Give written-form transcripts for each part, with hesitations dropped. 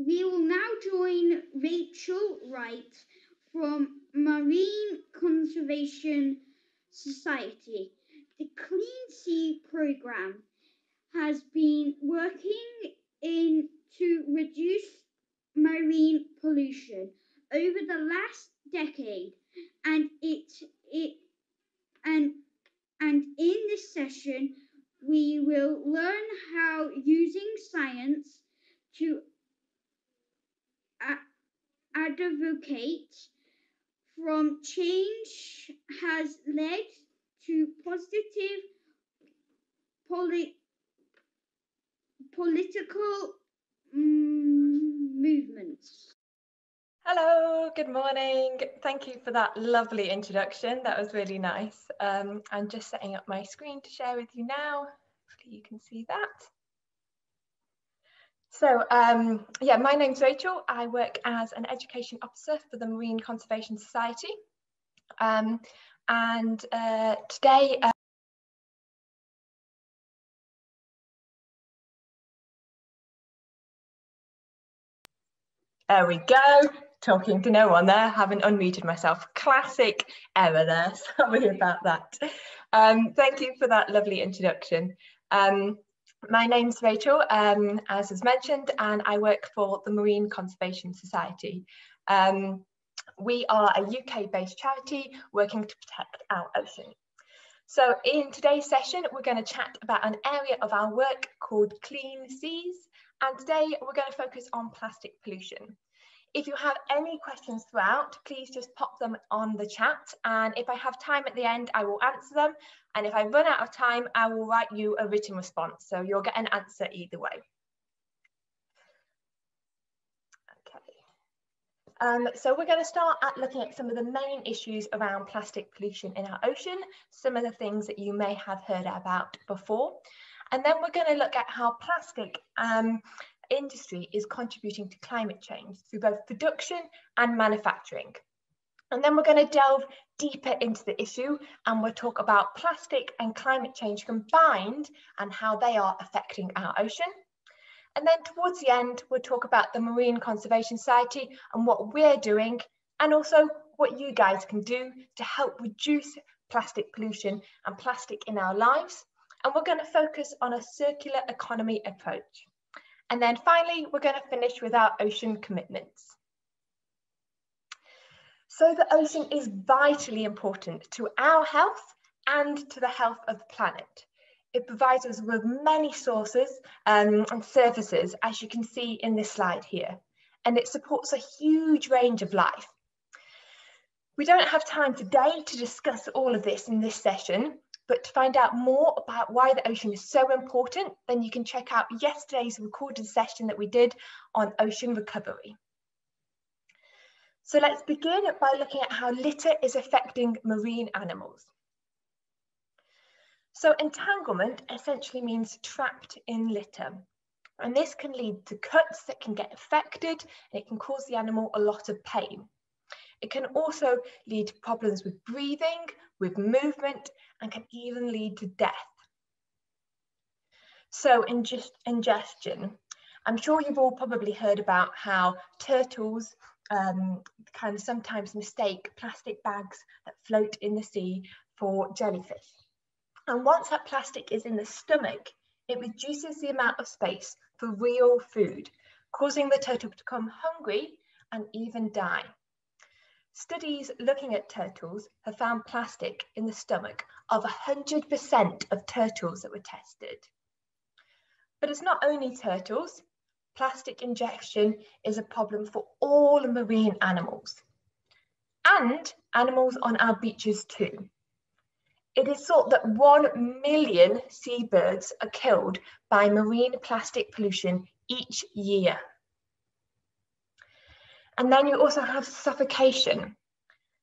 we will now join Rachel Wright from Marine Conservation Society. The Clean Sea Programme has been working to reduce marine pollution over the last decade, and in this session we will learn how using science to advocate from change has led to positive political movements. Hello, good morning. Thank you for that lovely introduction. That was really nice. I'm just setting up my screen to share with you now. Hopefully you can see that. So yeah, my name's Rachel. I work as an education officer for the Marine Conservation Society. Today, there we go. Talking to no one there, haven't unmuted myself. Classic error there, sorry about that. Thank you for that lovely introduction. My name's Rachel, as was mentioned, and I work for the Marine Conservation Society. We are a UK-based charity working to protect our ocean. So in today's session, we're going to chat about an area of our work called Clean Seas, and today we're going to focus on plastic pollution. If you have any questions throughout, please just pop them on the chat, and if I have time at the end, I will answer them, and if I run out of time, I will write you a written response, so you'll get an answer either way. Okay. So we're going to start at looking at some of the main issues around plastic pollution in our ocean, some of the things that you may have heard about before, and then we're going to look at how plastic industry is contributing to climate change through both production and manufacturing. And then we're going to delve deeper into the issue, and we'll talk about plastic and climate change combined and how they are affecting our ocean. And then towards the end, we'll talk about the Marine Conservation Society and what we're doing, and also what you guys can do to help reduce plastic pollution and plastic in our lives. And we're going to focus on a circular economy approach. And then finally, we're going to finish with our ocean commitments. So the ocean is vitally important to our health and to the health of the planet. It provides us with many sources and services, as you can see in this slide here, and it supports a huge range of life. We don't have time today to discuss all of this in this session, but to find out more about why the ocean is so important, then you can check out yesterday's recorded session that we did on ocean recovery. So let's begin by looking at how litter is affecting marine animals. So entanglement essentially means trapped in litter. And this can lead to cuts that can get infected, and it can cause the animal a lot of pain. It can also lead to problems with breathing, with movement, and can even lead to death. So ingestion. I'm sure you've all probably heard about how turtles kind of sometimes mistake plastic bags that float in the sea for jellyfish. And once that plastic is in the stomach, it reduces the amount of space for real food, causing the turtle to become hungry and even die. Studies looking at turtles have found plastic in the stomach of 100% of turtles that were tested. But it's not only turtles. Plastic ingestion is a problem for all marine animals and animals on our beaches too. It is thought that 1 million seabirds are killed by marine plastic pollution each year. And then you also have suffocation.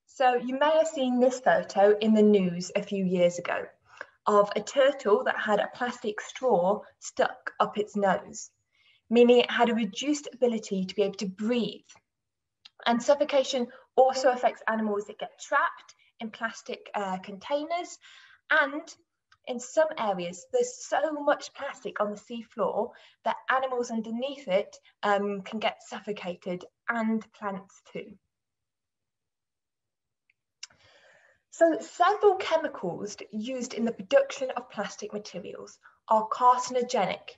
So you may have seen this photo in the news a few years ago of a turtle that had a plastic straw stuck up its nose, meaning it had a reduced ability to be able to breathe. And suffocation also affects animals that get trapped in plastic containers, and In some areas, there's so much plastic on the sea floor that animals underneath it can get suffocated, and plants too. So several chemicals used in the production of plastic materials are carcinogenic,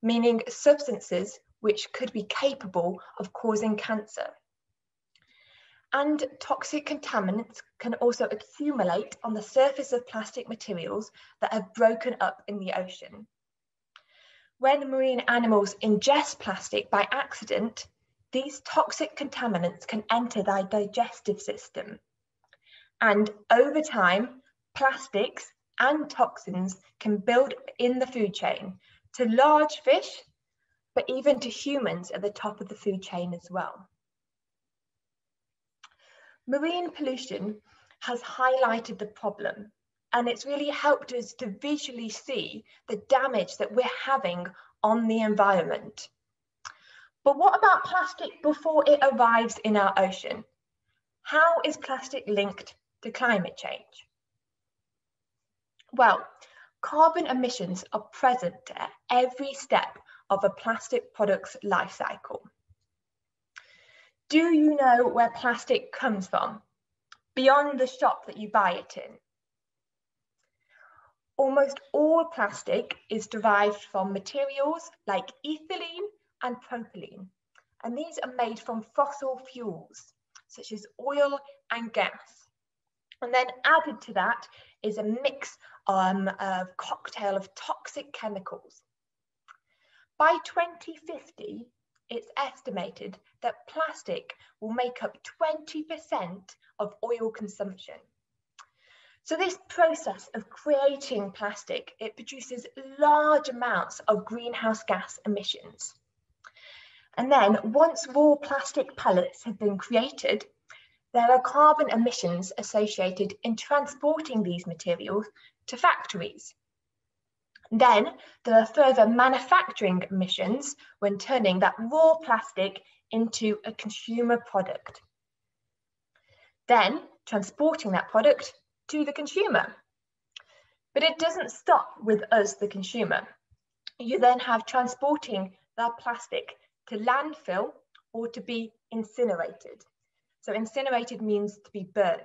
meaning substances which could be capable of causing cancer. And toxic contaminants can also accumulate on the surface of plastic materials that have broken up in the ocean. When marine animals ingest plastic by accident, these toxic contaminants can enter their digestive system. And over time, plastics and toxins can build in the food chain to large fish, but even to humans at the top of the food chain as well. Marine pollution has highlighted the problem, and it's really helped us to visually see the damage that we're having on the environment. But what about plastic before it arrives in our ocean? How is plastic linked to climate change? Well, carbon emissions are present at every step of a plastic product's life cycle. Do you know where plastic comes from, beyond the shop that you buy it in? Almost all plastic is derived from materials like ethylene and propylene, and these are made from fossil fuels, such as oil and gas. And then added to that is a mix of cocktail of toxic chemicals. By 2050, it's estimated that plastic will make up 20% of oil consumption. So this process of creating plastic, it produces large amounts of greenhouse gas emissions. And then once raw plastic pellets have been created, there are carbon emissions associated in transporting these materials to factories. Then there are further manufacturing emissions when turning that raw plastic into a consumer product. Then transporting that product to the consumer. But it doesn't stop with us, the consumer. You then have transporting that plastic to landfill or to be incinerated. So incinerated means to be burnt.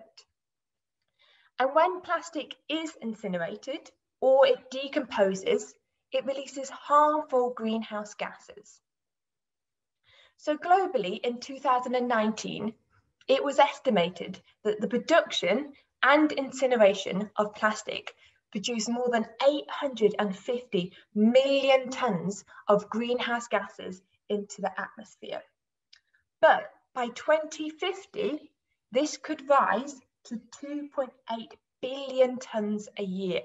And when plastic is incinerated or it decomposes, it releases harmful greenhouse gases. So globally in 2019, it was estimated that the production and incineration of plastic produced more than 850 million tons of greenhouse gases into the atmosphere. But by 2050, this could rise to 2.8 billion tons a year.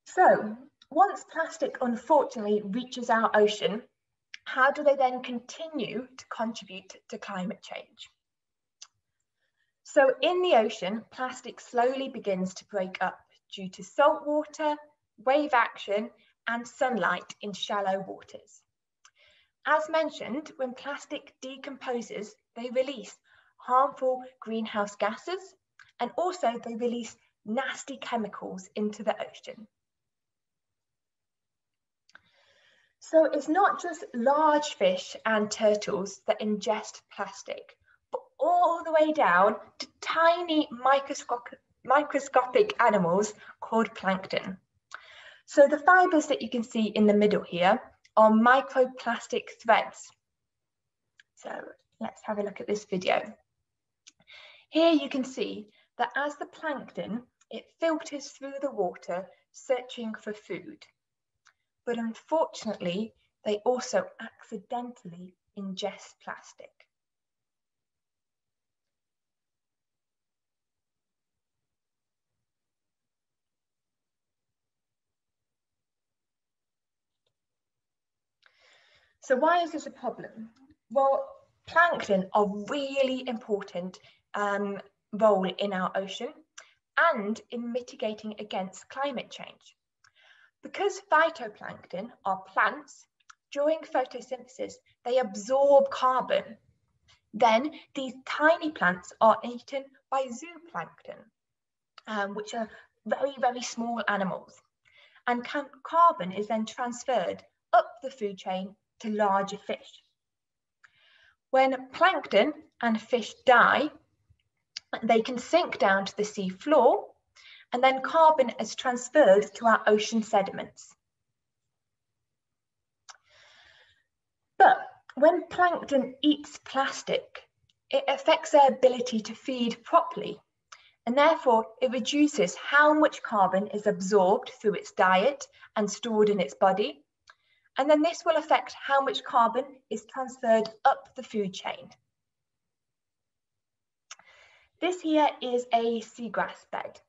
So once plastic unfortunately reaches our ocean, how do they then continue to contribute to climate change? So in the ocean, plastic slowly begins to break up due to salt water, wave action, and sunlight in shallow waters. As mentioned, when plastic decomposes, they release harmful greenhouse gases, and also they release nasty chemicals into the ocean. So it's not just large fish and turtles that ingest plastic, but all the way down to tiny microscopic animals called plankton. So the fibers that you can see in the middle here are microplastic threads. So let's have a look at this video. Here you can see that as the plankton, it filters through the water searching for food. But unfortunately, they also accidentally ingest plastic. So why is this a problem? Well, plankton are really important role in our ocean and in mitigating against climate change. Because phytoplankton are plants, during photosynthesis, they absorb carbon. Then these tiny plants are eaten by zooplankton, which are very, very small animals. And carbon is then transferred up the food chain to larger fish. When plankton and fish die, they can sink down to the sea floor, and then carbon is transferred to our ocean sediments. But when plankton eats plastic, it affects their ability to feed properly, and therefore it reduces how much carbon is absorbed through its diet and stored in its body. And then this will affect how much carbon is transferred up the food chain. This here is a seagrass bed.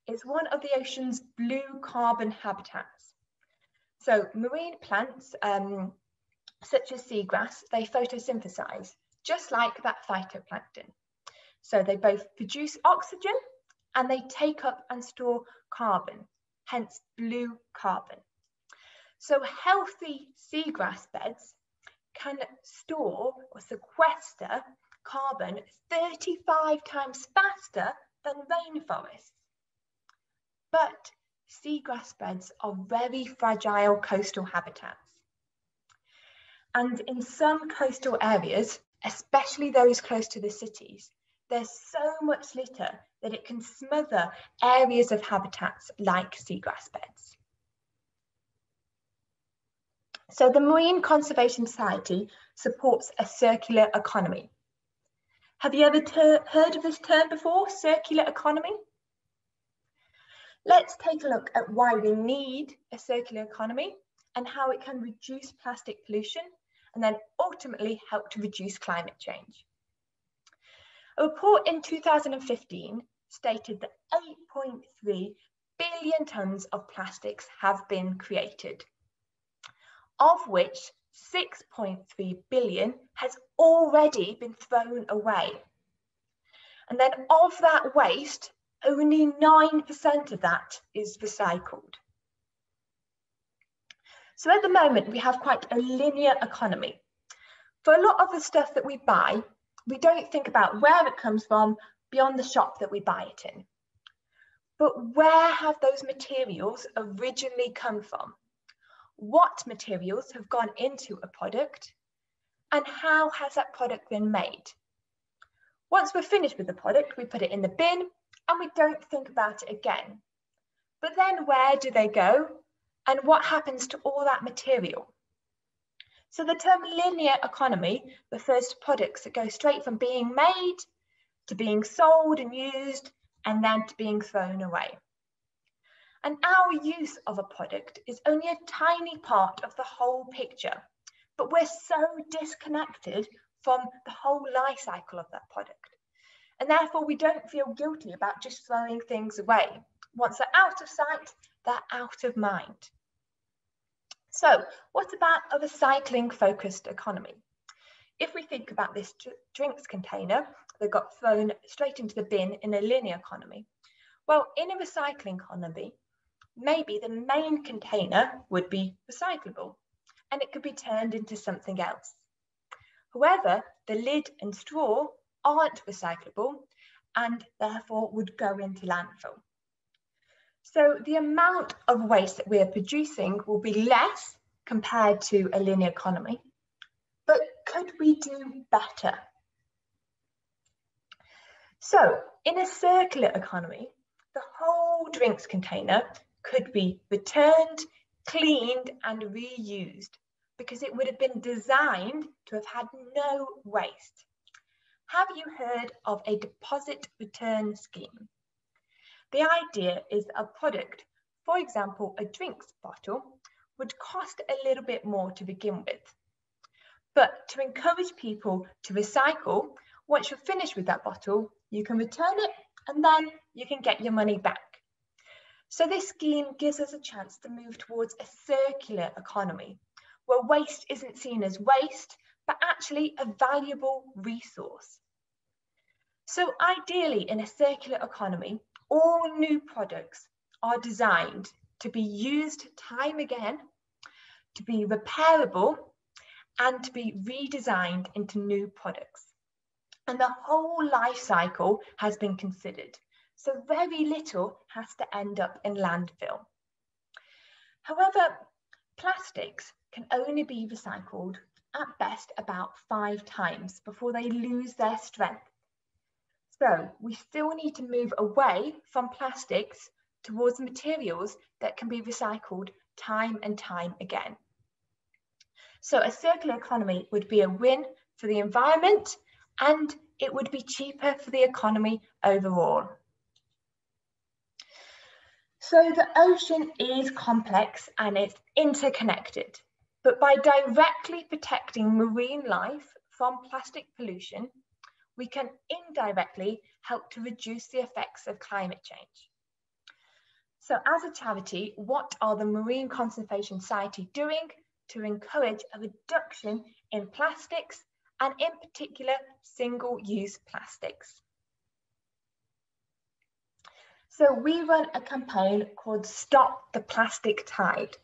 It's one of the ocean's blue carbon habitats. So marine plants, such as seagrass, they photosynthesize, just like that phytoplankton. So they both produce oxygen and they take up and store carbon, hence blue carbon. So healthy seagrass beds can store or sequester carbon 35 times faster than rainforests. But seagrass beds are very fragile coastal habitats. And in some coastal areas, especially those close to the cities, there's so much litter that it can smother areas of habitats like seagrass beds. So the Marine Conservation Society supports a circular economy. Have you ever heard of this term before, circular economy? Let's take a look at why we need a circular economy and how it can reduce plastic pollution and then ultimately help to reduce climate change. A report in 2015 stated that 8.3 billion tonnes of plastics have been created, of which 6.3 billion has already been thrown away. And then of that waste, only 9% of that is recycled. So at the moment, we have quite a linear economy. For a lot of the stuff that we buy, we don't think about where it comes from beyond the shop that we buy it in. But where have those materials originally come from? What materials have gone into a product? And how has that product been made? Once we're finished with the product, we put it in the bin and we don't think about it again. But then where do they go? And what happens to all that material? So the term linear economy refers to products that go straight from being made to being sold and used and then to being thrown away. And our use of a product is only a tiny part of the whole picture, but we're so disconnected from the whole life cycle of that product. And therefore we don't feel guilty about just throwing things away. Once they're out of sight, they're out of mind. So what about a recycling focused economy? If we think about this drinks container that got thrown straight into the bin in a linear economy, well, in a recycling economy, maybe the main container would be recyclable and it could be turned into something else. However, the lid and straw aren't recyclable and therefore would go into landfill. So the amount of waste that we are producing will be less compared to a linear economy, but could we do better? So in a circular economy, the whole drinks container could be returned, cleaned and reused because it would have been designed to have had no waste. Have you heard of a deposit return scheme? The idea is that a product, for example, a drinks bottle, would cost a little bit more to begin with. But to encourage people to recycle, once you're finished with that bottle, you can return it and then you can get your money back. So this scheme gives us a chance to move towards a circular economy, where waste isn't seen as waste, but actually a valuable resource. So ideally, in a circular economy, all new products are designed to be used time again, to be repairable, and to be redesigned into new products. And the whole life cycle has been considered, so very little has to end up in landfill. However, plastics can only be recycled at best about 5 times before they lose their strength. So we still need to move away from plastics towards materials that can be recycled time and time again. So a circular economy would be a win for the environment, and it would be cheaper for the economy overall. So the ocean is complex and it's interconnected, but by directly protecting marine life from plastic pollution, we can indirectly help to reduce the effects of climate change. So as a charity, what are the Marine Conservation Society doing to encourage a reduction in plastics, and in particular, single-use plastics? So we run a campaign called Stop the Plastic Tide.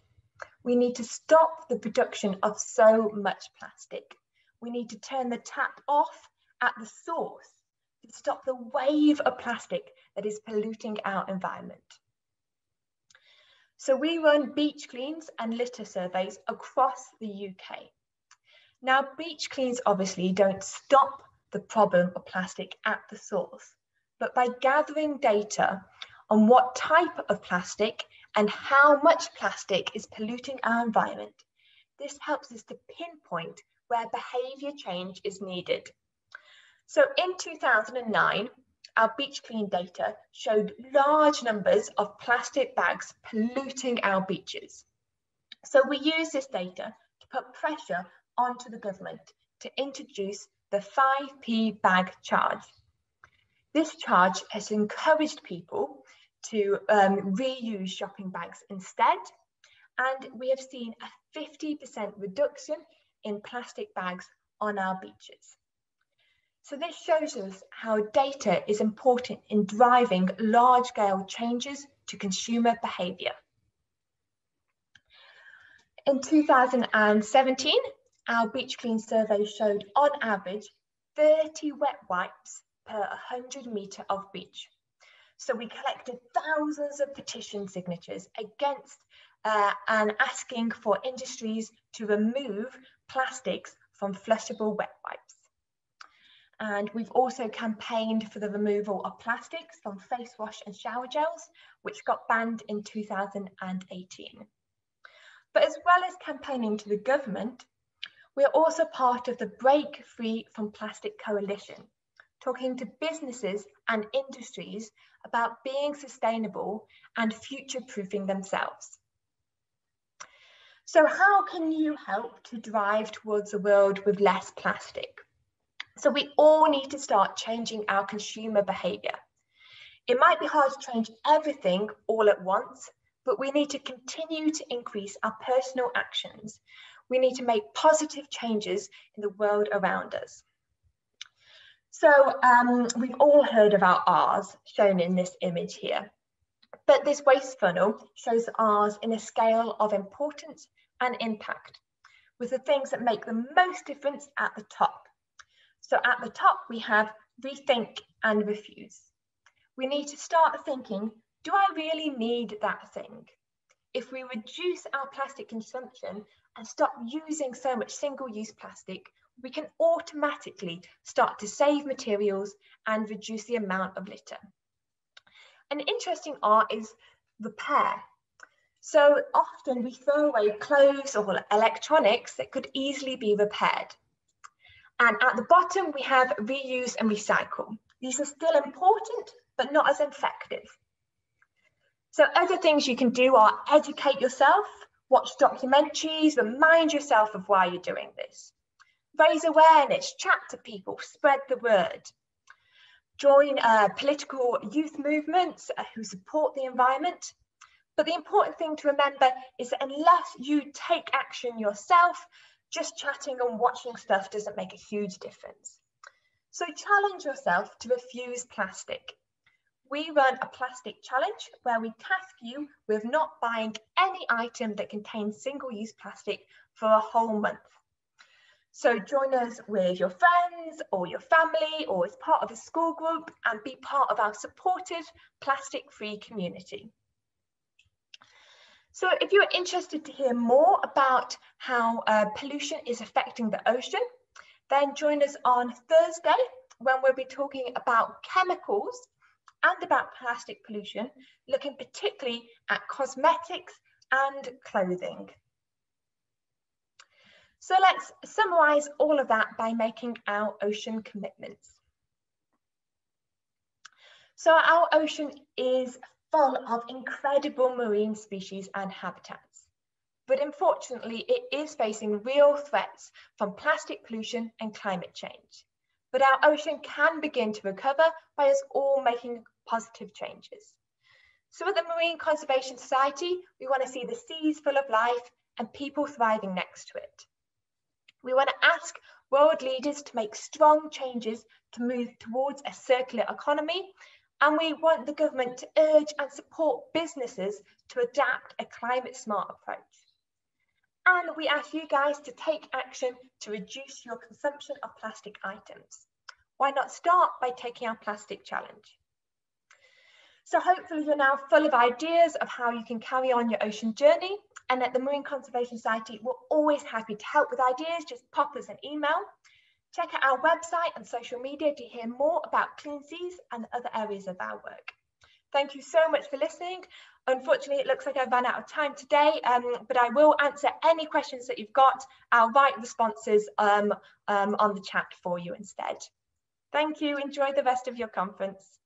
We need to stop the production of so much plastic. We need to turn the tap off at the source to stop the wave of plastic that is polluting our environment. So we run beach cleans and litter surveys across the UK. Now, beach cleans obviously don't stop the problem of plastic at the source, but by gathering data on what type of plastic and how much plastic is polluting our environment, this helps us to pinpoint where behaviour change is needed. So in 2009, our beach clean data showed large numbers of plastic bags polluting our beaches. So we use this data to put pressure onto the government to introduce the 5p bag charge. This charge has encouraged people to reuse shopping bags instead, and we have seen a 50% reduction in plastic bags on our beaches. So this shows us how data is important in driving large-scale changes to consumer behaviour. In 2017, our beach clean survey showed on average 30 wet wipes per 100 metre of beach. So we collected thousands of petition signatures against and asking for industries to remove plastics from flushable wet wipes. And we've also campaigned for the removal of plastics from face wash and shower gels, which got banned in 2018. But as well as campaigning to the government, we're also part of the Break Free from Plastic Coalition, talking to businesses and industries about being sustainable and future-proofing themselves. So how can you help to drive towards a world with less plastic? So we all need to start changing our consumer behaviour. It might be hard to change everything all at once, but we need to continue to increase our personal actions. We need to make positive changes in the world around us. So we've all heard of our R's shown in this image here, but this waste funnel shows R's in a scale of importance and impact, with the things that make the most difference at the top. So at the top, we have rethink and refuse. We need to start thinking, do I really need that thing? If we reduce our plastic consumption and stop using so much single-use plastic, we can automatically start to save materials and reduce the amount of litter. An interesting R is repair. So often we throw away clothes or electronics that could easily be repaired. And at the bottom, we have reuse and recycle. These are still important, but not as effective. So other things you can do are educate yourself, watch documentaries, remind yourself of why you're doing this. Raise awareness, chat to people, spread the word. Join political youth movements who support the environment. But the important thing to remember is that unless you take action yourself, just chatting and watching stuff doesn't make a huge difference. So challenge yourself to refuse plastic. We run a plastic challenge where we task you with not buying any item that contains single-use plastic for a whole month. So join us with your friends or your family or as part of a school group and be part of our supported plastic-free community. So if you're interested to hear more about how pollution is affecting the ocean, then join us on Thursday when we'll be talking about chemicals and about plastic pollution, looking particularly at cosmetics and clothing. So let's summarise all of that by making our ocean commitments. So our ocean is full of incredible marine species and habitats, but unfortunately it is facing real threats from plastic pollution and climate change. But our ocean can begin to recover by us all making positive changes. So at the Marine Conservation Society, we want to see the seas full of life and people thriving next to it. We want to ask world leaders to make strong changes to move towards a circular economy, and we want the government to urge and support businesses to adapt a climate smart approach. And we ask you guys to take action to reduce your consumption of plastic items. Why not start by taking our plastic challenge? So hopefully you're now full of ideas of how you can carry on your ocean journey. And at the Marine Conservation Society, we're always happy to help with ideas. Just pop us an email. Check out our website and social media to hear more about Clean Seas and other areas of our work. Thank you so much for listening. Unfortunately, it looks like I've run out of time today, but I will answer any questions that you've got. I'll write responses on the chat for you instead. Thank you. Enjoy the rest of your conference.